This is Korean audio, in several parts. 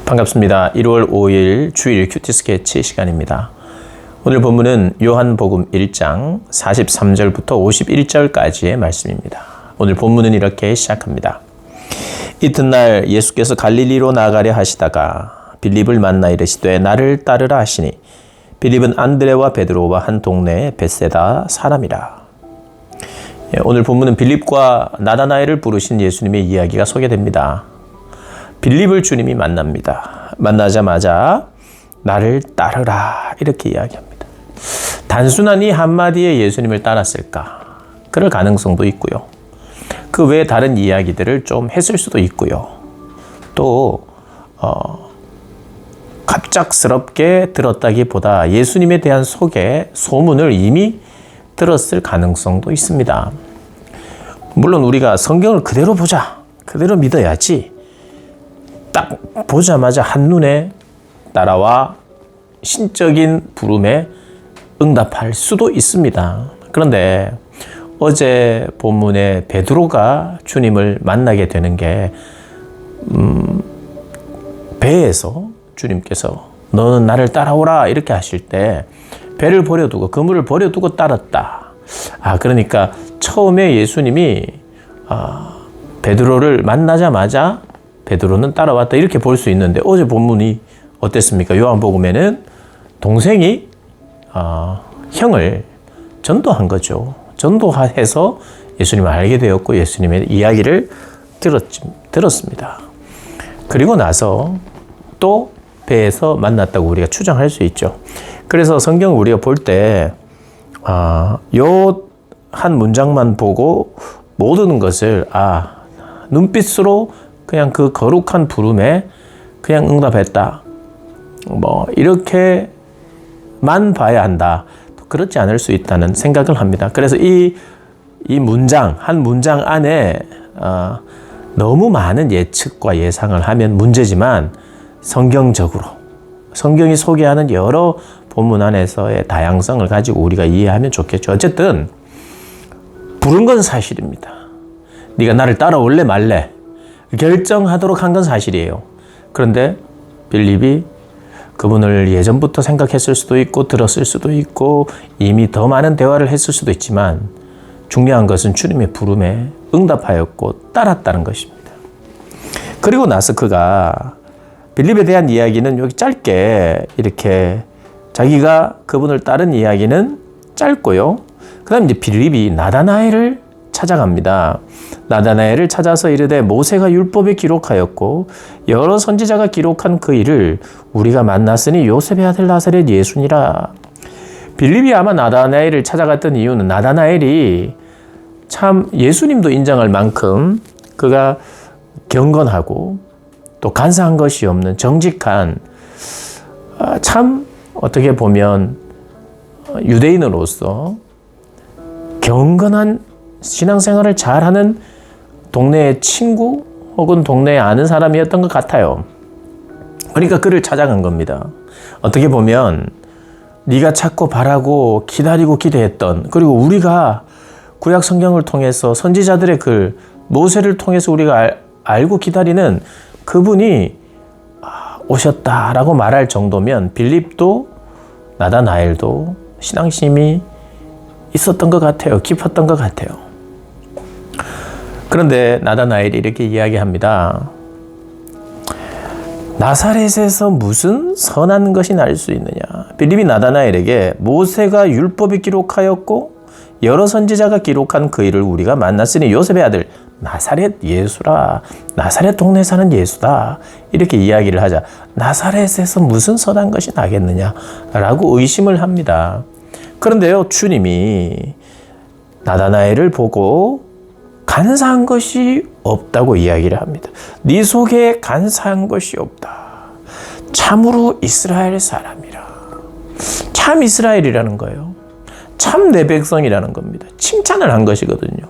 반갑습니다. 1월 5일 주일 큐티 스케치 시간입니다. 오늘 본문은 요한복음 1장 43절부터 51절까지의 말씀입니다. 오늘 본문은 이렇게 시작합니다. 이튿날 예수께서 갈릴리로 나가려 하시다가 빌립을 만나 이르시되 나를 따르라 하시니 빌립은 안드레와 베드로와 한 동네의 벳세다 사람이라. 오늘 본문은 빌립과 나다나엘을 부르신 예수님의 이야기가 소개됩니다. 빌립을 주님이 만납니다. 만나자마자 나를 따르라 이렇게 이야기합니다. 단순한 이 한마디에 예수님을 따랐을까? 그럴 가능성도 있고요. 그 외에 다른 이야기들을 좀 했을 수도 있고요. 또 갑작스럽게 들었다기보다 예수님에 대한 소문을 이미 들었을 가능성도 있습니다. 물론 우리가 성경을 그대로 보자, 그대로 믿어야지 딱 보자마자 한눈에 따라와 신적인 부름에 응답할 수도 있습니다. 그런데 어제 본문에 베드로가 주님을 만나게 되는 게 배에서 주님께서 너는 나를 따라오라 이렇게 하실 때 배를 버려두고 그물을 버려두고 따랐다. 그러니까 처음에 예수님이 베드로를 만나자마자 베드로는 따라왔다 이렇게 볼 수 있는데 어제 본문이 어땠습니까? 요한복음에는 동생이 형을 전도한 거죠. 전도해서 예수님을 알게 되었고 예수님의 이야기를 들었습니다. 그리고 나서 또 배에서 만났다고 우리가 추정할 수 있죠. 그래서 성경을 우리가 볼 때 요 한 문장만 보고 모든 것을 눈빛으로 그냥 그 거룩한 부름에 그냥 응답했다. 이렇게만 봐야 한다. 그렇지 않을 수 있다는 생각을 합니다. 그래서 이 문장, 한 문장 안에 너무 많은 예측과 예상을 하면 문제지만 성경적으로, 성경이 소개하는 여러 본문 안에서의 다양성을 가지고 우리가 이해하면 좋겠죠. 어쨌든 부른 건 사실입니다. 네가 나를 따라올래 말래 결정하도록 한 건 사실이에요. 그런데 빌립이 그분을 예전부터 생각했을 수도 있고 들었을 수도 있고 이미 더 많은 대화를 했을 수도 있지만 중요한 것은 주님의 부름에 응답하였고 따랐다는 것입니다. 그리고 나서 그가 빌립에 대한 이야기는 여기 짧게 이렇게 자기가 그분을 따른 이야기는 짧고요. 그 다음 이제 빌립이 나다나엘을 찾아갑니다. 나다나엘을 찾아서 이르되 모세가 율법에 기록하였고 여러 선지자가 기록한 그 일을 우리가 만났으니 요셉의 아들 나사렛 예수니라. 빌립이 아마 나다나엘을 찾아갔던 이유는 나다나엘이 참 예수님도 인정할 만큼 그가 경건하고 또 간사한 것이 없는 정직한 참 어떻게 보면 유대인으로서 경건한 신앙생활을 잘하는 동네의 친구 혹은 동네에 아는 사람이었던 것 같아요. 그러니까 그를 찾아간 겁니다. 어떻게 보면 네가 찾고 바라고 기다리고 기대했던, 그리고 우리가 구약 성경을 통해서 선지자들의 글 모세를 통해서 우리가 알고 기다리는 그분이 오셨다라고 말할 정도면 빌립도 나다나엘도 신앙심이 있었던 것 같아요. 깊었던 것 같아요. 그런데 나다나엘이 이렇게 이야기합니다. 나사렛에서 무슨 선한 것이 날 수 있느냐. 빌립이 나다나엘에게 모세가 율법에 기록하였고 여러 선지자가 기록한 그 일을 우리가 만났으니 요셉의 아들 나사렛 예수라. 나사렛 동네에 사는 예수다. 이렇게 이야기를 하자 나사렛에서 무슨 선한 것이 나겠느냐라고 의심을 합니다. 그런데요, 주님이 나다나엘을 보고 간사한 것이 없다고 이야기를 합니다. 네 속에 간사한 것이 없다. 참으로 이스라엘 사람이라. 참 이스라엘이라는 거예요. 참 내 백성이라는 겁니다. 칭찬을 한 것이거든요.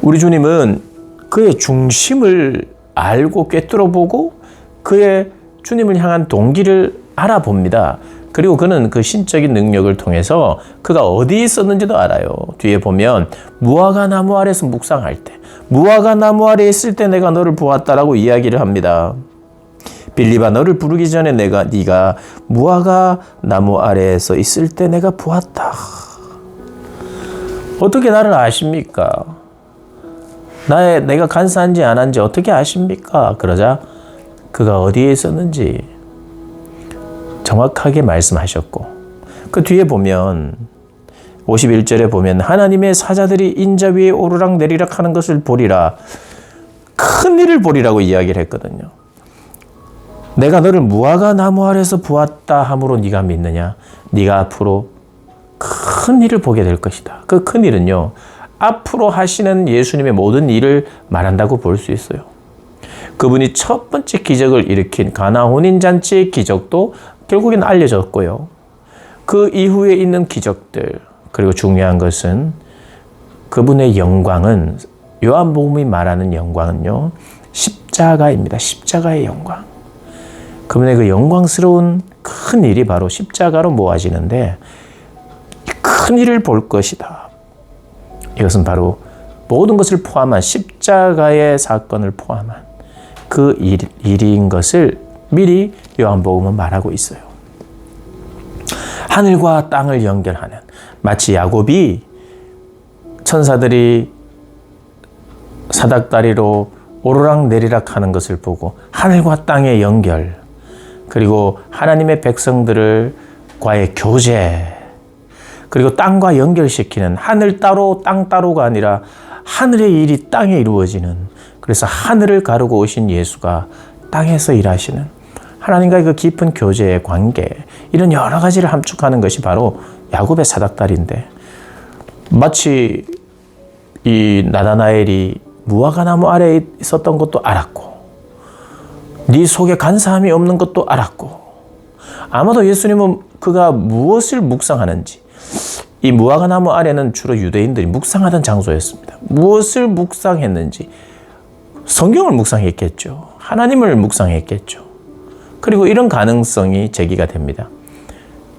우리 주님은 그의 중심을 알고 꿰뚫어 보고 그의 주님을 향한 동기를 알아봅니다. 그리고 그는 그 신적인 능력을 통해서 그가 어디에 있었는지도 알아요. 뒤에 보면 무화과 나무 아래에서 묵상할 때, 무화과 나무 아래에 있을 때 내가 너를 보았다라고 이야기를 합니다. 빌립아, 너를 부르기 전에 네가 무화과 나무 아래에서 있을 때 내가 보았다. 어떻게 나를 아십니까? 내가 간사한지 안 한지 어떻게 아십니까? 그러자 그가 어디에 있었는지 정확하게 말씀하셨고, 그 뒤에 보면 51절에 보면 하나님의 사자들이 인자 위에 오르락 내리락 하는 것을 보리라, 큰 일을 보리라고 이야기를 했거든요. 내가 너를 무화과 나무 아래서 보았다 함으로 네가 믿느냐? 네가 앞으로 큰 일을 보게 될 것이다. 그 큰 일은요, 앞으로 하시는 예수님의 모든 일을 말한다고 볼 수 있어요. 그분이 첫 번째 기적을 일으킨 가나 혼인잔치의 기적도 결국엔 알려졌고요. 그 이후에 있는 기적들, 그리고 중요한 것은 그분의 영광은, 요한복음이 말하는 영광은요, 십자가입니다. 십자가의 영광. 그분의 그 영광스러운 큰 일이 바로 십자가로 모아지는데, 큰 일을 볼 것이다. 이것은 바로 모든 것을 포함한 십자가의 사건을 포함한 그 일인 것을 미리 요한복음은 말하고 있어요. 하늘과 땅을 연결하는, 마치 야곱이 천사들이 사닥다리로 오르락 내리락 하는 것을 보고 하늘과 땅의 연결, 그리고 하나님의 백성들과의 교제, 그리고 땅과 연결시키는, 하늘 따로 땅 따로가 아니라 하늘의 일이 땅에 이루어지는, 그래서 하늘을 가르고 오신 예수가 땅에서 일하시는 하나님과의 그 깊은 교제의 관계, 이런 여러 가지를 함축하는 것이 바로 야곱의 사닥다리인데, 마치 이 나다나엘이 무화과 나무 아래에 있었던 것도 알았고, 네 속에 간사함이 없는 것도 알았고, 아마도 예수님은 그가 무엇을 묵상하는지, 이 무화과 나무 아래는 주로 유대인들이 묵상하던 장소였습니다. 무엇을 묵상했는지, 성경을 묵상했겠죠. 하나님을 묵상했겠죠. 그리고 이런 가능성이 제기가 됩니다.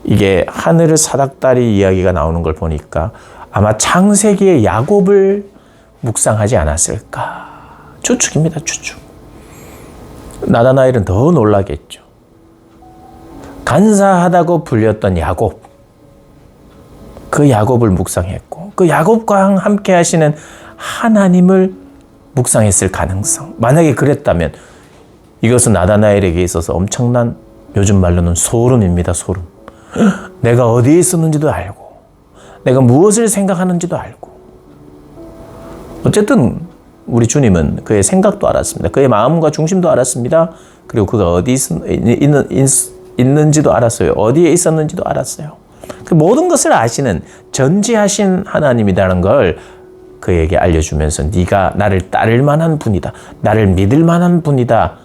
이게 하늘을 사닥다리 이야기가 나오는 걸 보니까 아마 창세기의 야곱을 묵상하지 않았을까. 추측입니다, 추측. 나다나엘은 더 놀라겠죠. 간사하다고 불렸던 야곱, 그 야곱을 묵상했고, 그 야곱과 함께 하시는 하나님을 묵상했을 가능성. 만약에 그랬다면 이것은 나다나엘에게 있어서 엄청난, 요즘 말로는 소름입니다, 소름. 내가 어디에 있었는지도 알고, 내가 무엇을 생각하는지도 알고. 어쨌든 우리 주님은 그의 생각도 알았습니다. 그의 마음과 중심도 알았습니다. 그리고 그가 어디 있는지도 알았어요. 어디에 있었는지도 알았어요. 그 모든 것을 아시는 전지하신 하나님이라는 걸 그에게 알려주면서 네가 나를 따를 만한 분이다. 나를 믿을 만한 분이다.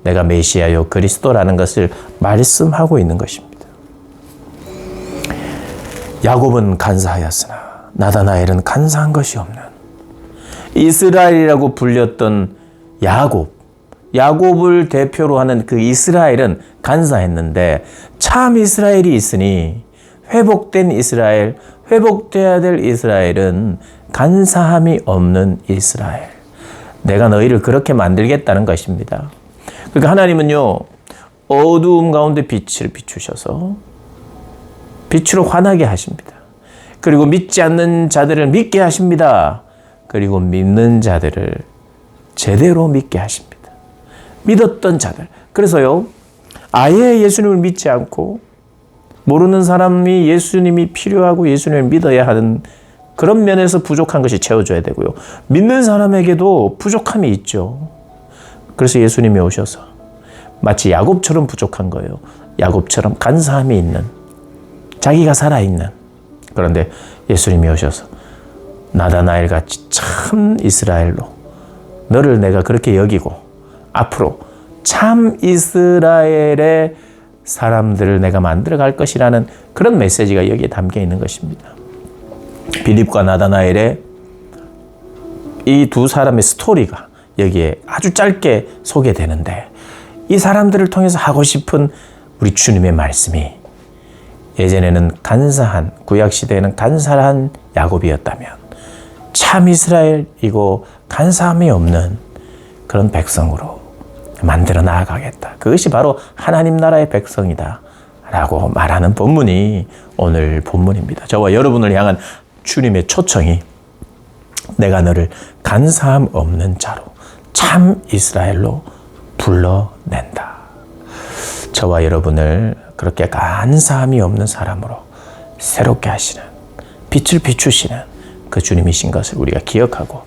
내가 메시아요 그리스도라는 것을 말씀하고 있는 것입니다. 야곱은 간사하였으나 나다나엘은 간사한 것이 없는, 이스라엘이라고 불렸던 야곱을 대표로 하는 그 이스라엘은 간사했는데, 참 이스라엘이 있으니 회복된 이스라엘, 회복돼야 될 이스라엘은 간사함이 없는 이스라엘. 내가 너희를 그렇게 만들겠다는 것입니다. 그러니까 하나님은요, 어두움 가운데 빛을 비추셔서 빛으로 환하게 하십니다. 그리고 믿지 않는 자들을 믿게 하십니다. 그리고 믿는 자들을 제대로 믿게 하십니다. 믿었던 자들. 그래서요, 아예 예수님을 믿지 않고 모르는 사람이 예수님이 필요하고 예수님을 믿어야 하는 그런 면에서 부족한 것이 채워져야 되고요. 믿는 사람에게도 부족함이 있죠. 그래서 예수님이 오셔서 마치 야곱처럼 부족한 거예요. 야곱처럼 간사함이 있는, 자기가 살아있는. 그런데 예수님이 오셔서 나다나엘 같이 참 이스라엘로 너를 내가 그렇게 여기고 앞으로 참 이스라엘의 사람들을 내가 만들어 갈 것이라는 그런 메시지가 여기에 담겨 있는 것입니다. 빌립과 나다나엘의 이 두 사람의 스토리가 여기에 아주 짧게 소개되는데, 이 사람들을 통해서 하고 싶은 우리 주님의 말씀이, 예전에는 간사한, 구약시대에는 간사한 야곱이었다면 참 이스라엘이고 간사함이 없는 그런 백성으로 만들어 나아가겠다. 그것이 바로 하나님 나라의 백성이다 라고 말하는 본문이 오늘 본문입니다. 저와 여러분을 향한 주님의 초청이 내가 너를 간사함 없는 자로 참 이스라엘로 불러낸다. 저와 여러분을 그렇게 간사함이 없는 사람으로 새롭게 하시는, 빛을 비추시는 그 주님이신 것을 우리가 기억하고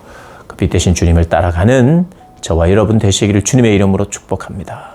그 빛 대신 주님을 따라가는 저와 여러분 되시기를 주님의 이름으로 축복합니다.